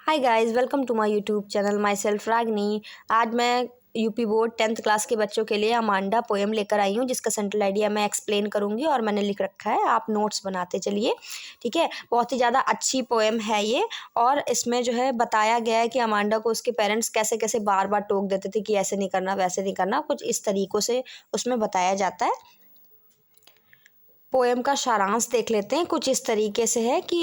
Hi guys, welcome to my YouTube channel. Myself Ragini. आज मैं UP board 10th class के बच्चों के लिए अमांडा पोएम लेकर आई हूँ, जिसका सेंट्रल आइडिया मैं एक्सप्लेन करूँगी और मैंने लिख रखा है, आप नोट्स बनाते चलिए। ठीक है, बहुत ही ज़्यादा अच्छी पोएम है ये। और इसमें जो है बताया गया है कि अमांडा को उसके पेरेंट्स कैसे कैसे बार बार टोक देते थे कि ऐसे नहीं करना वैसे नहीं करना, कुछ इस तरीक़ों से उसमें बताया जाता है। पोएम का सारांश देख लेते हैं। कुछ इस तरीके से है कि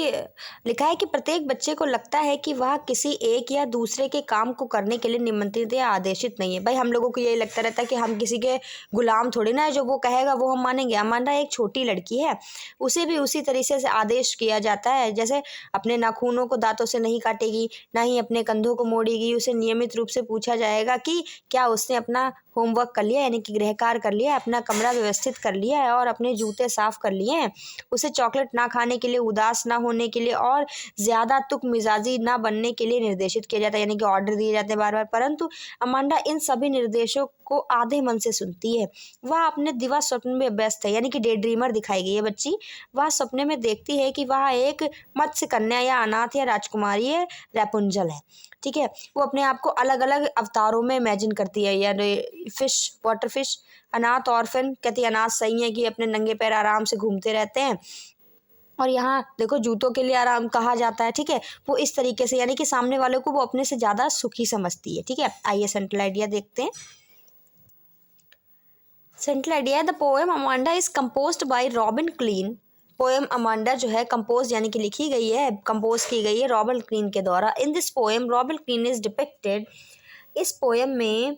लिखा है कि प्रत्येक बच्चे को लगता है कि वह किसी एक या दूसरे के काम को करने के लिए निमंत्रित या आदेशित नहीं है। भाई, हम लोगों को यही लगता रहता है कि हम किसी के गुलाम थोड़ी ना है, जो वो कहेगा वो हम मानेंगे। अमांडा एक छोटी लड़की है, उसे भी उसी तरीके से आदेश किया जाता है। जैसे अपने नाखूनों को दांतों से नहीं काटेगी, ना ही अपने कंधों को मोड़ेगी। उसे नियमित रूप से पूछा जाएगा कि क्या उसने अपना होमवर्क कर लिया, यानी कि गृह कार्य कर लिया है, अपना कमरा व्यवस्थित कर लिया है और अपने जूते साफ कर लिए हैं। उसे चॉकलेट ना खाने के लिए, उदास ना होने के लिए और ज़्यादा तुक मिजाजी ना बनने के लिए निर्देशित किया जाता है, यानी कि ऑर्डर दिए जाते हैं बार बार। परंतु अमांडा इन सभी निर्देशों को आधे मन से सुनती है। वह अपने दिवा स्वप्न में व्यस्त है, यानी कि डे ड्रीमर दिखाई गई है बच्ची। वह सपने में देखती है कि वह एक मत्स्य कन्या या अनाथ या राजकुमारी है, रैपुंजल है। ठीक है, वो अपने आप को अलग अलग अवतारों में इमेजिन करती है। यानी फिश, वाटर फिश, अनाथ ऑर्फन, कहती है अनाथ सही है कि अपने नंगे पैर आराम से घूमते रहते हैं। और यहाँ देखो, जूतों के लिए आराम कहा जाता है। ठीक है, वो इस तरीके से, यानी कि सामने वाले को वो अपने से ज़्यादा सुखी समझती है। ठीक है, आइए सेंट्रल आइडिया देखते हैं। Central idea, the poem Amanda is composed bye robin clean. Poem Amanda जो है कंपोज यानी कि लिखी गई है, कंपोज की गई है रॉबिन क्लीन के द्वारा। In this poem Robin Klein is depicted. इस पोएम में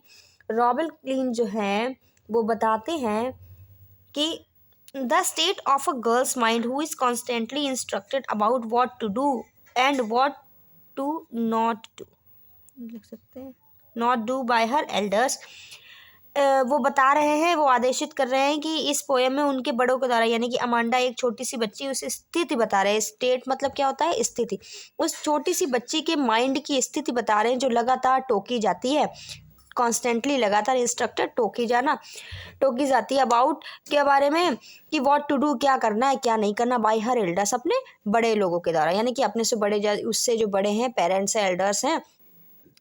रॉबिन क्लीन जो है वो बताते हैं कि the state of a girl's mind who is constantly instructed about what to do and what to not do, लिख सकते हैं, not do by her elders. वो बता रहे हैं, वो आदेशित कर रहे हैं कि इस पोएम में उनके बड़ों के द्वारा, यानी कि अमांडा एक छोटी सी बच्ची, उस स्थिति बता रहे हैं। स्टेट मतलब क्या होता है? स्थिति। उस छोटी सी बच्ची के माइंड की स्थिति बता रहे हैं, जो लगातार टोकी जाती है, कॉन्स्टेंटली लगातार इंस्ट्रक्टेड टोकी जाती है अबाउट के बारे में कि व्हाट टू डू, क्या करना है क्या नहीं करना, बाय हर एल्डर्स, अपने बड़े लोगों के द्वारा, यानी कि अपने से बड़े, उससे जो बड़े हैं, पेरेंट्स हैं, एल्डर्स हैं,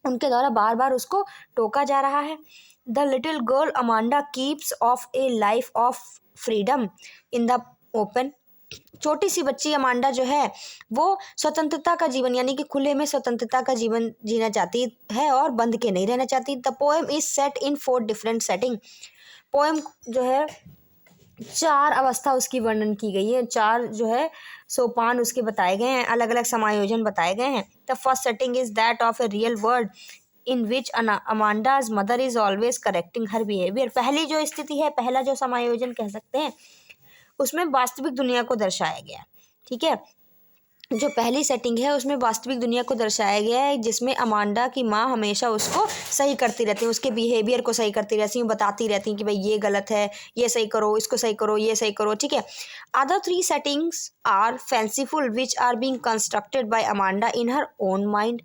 उनके द्वारा बार बार उसको टोका जा रहा है। The little girl Amanda keeps of A life of freedom in the open. छोटी सी बच्ची अमांडा जो है वो स्वतंत्रता का जीवन, यानी कि खुले में स्वतंत्रता का जीवन जीना चाहती है और बंध के नहीं रहना चाहती। The poem is set in 4 different setting. Poem जो है 4 अवस्था उसकी वर्णन की गई है, 4 जो है सोपान उसके बताए गए हैं, अलग अलग समायोजन बताए गए हैं। The first setting is that of a real world in which Amanda's mother is always correcting her behaviour. पहली जो स्थिति है, पहला जो समायोजन कह सकते हैं, उसमें वास्तविक दुनिया को दर्शाया गया है। ठीक है, जो पहली सेटिंग है उसमें वास्तविक दुनिया को दर्शाया गया है, जिसमें अमांडा की माँ हमेशा उसको सही करती रहती है, उसके बिहेवियर को सही करती रहती हैं, बताती रहती हैं कि भाई ये गलत है, ये सही करो, इसको सही करो, ये सही करो। ठीक है, other 3 settings are fanciful which are being constructed by Amanda in her own mind.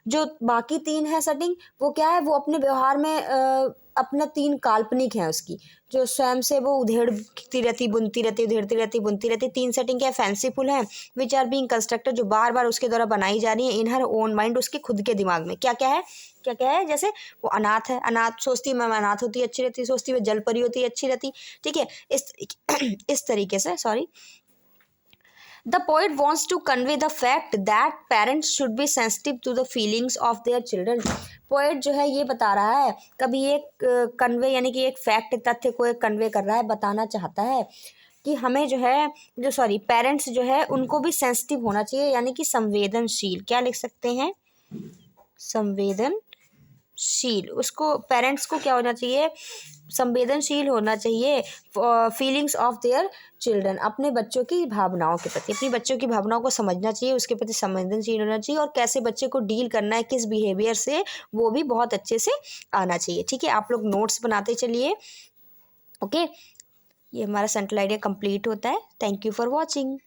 जो बाकी 3 है सेटिंग, वो क्या है, वो अपने व्यवहार में अपना 3 काल्पनिक है उसकी, जो स्वयं से वो उधेड़ती रहती, बुनती रहती, उधेड़ती रहती, बुनती रहती। 3 सेटिंग क्या है, फैंसीफुल है, विच आर बीइंग कंस्ट्रक्टेड, जो बार बार उसके द्वारा बनाई जा रही है, इन हर ओन माइंड, उसके खुद के दिमाग में। क्या क्या है, जैसे वो अनाथ है, अनाथ सोचती है मैं अनाथ होती अच्छी रहती, सोचती है जल परी होती अच्छी रहती। ठीक है, इस तरीके से, sorry. The poet wants to convey the fact that parents should be sensitive to the feelings of their children. Poet जो है ये बता रहा है, कभी एक कन्वे, यानी कि एक फैक्ट, तथ्य को एक कन्वे कर रहा है, बताना चाहता है कि हमें जो है, पेरेंट्स जो है उनको भी सेंसिटिव होना चाहिए, यानी कि संवेदनशील। क्या लिख सकते हैं? संवेदनशील। उसको, पेरेंट्स को क्या होना चाहिए? संवेदनशील होना चाहिए फीलिंग्स ऑफ देयर चिल्ड्रन, अपने बच्चों की भावनाओं के प्रति, अपनी बच्चों की भावनाओं को समझना चाहिए, उसके प्रति संवेदनशील होना चाहिए, और कैसे बच्चे को डील करना है, किस बिहेवियर से, वो भी बहुत अच्छे से आना चाहिए। ठीक है, आप लोग नोट्स बनाते चलिए। ओके, ये हमारा सेंट्रल आइडिया कंप्लीट होता है। Thank you for watching.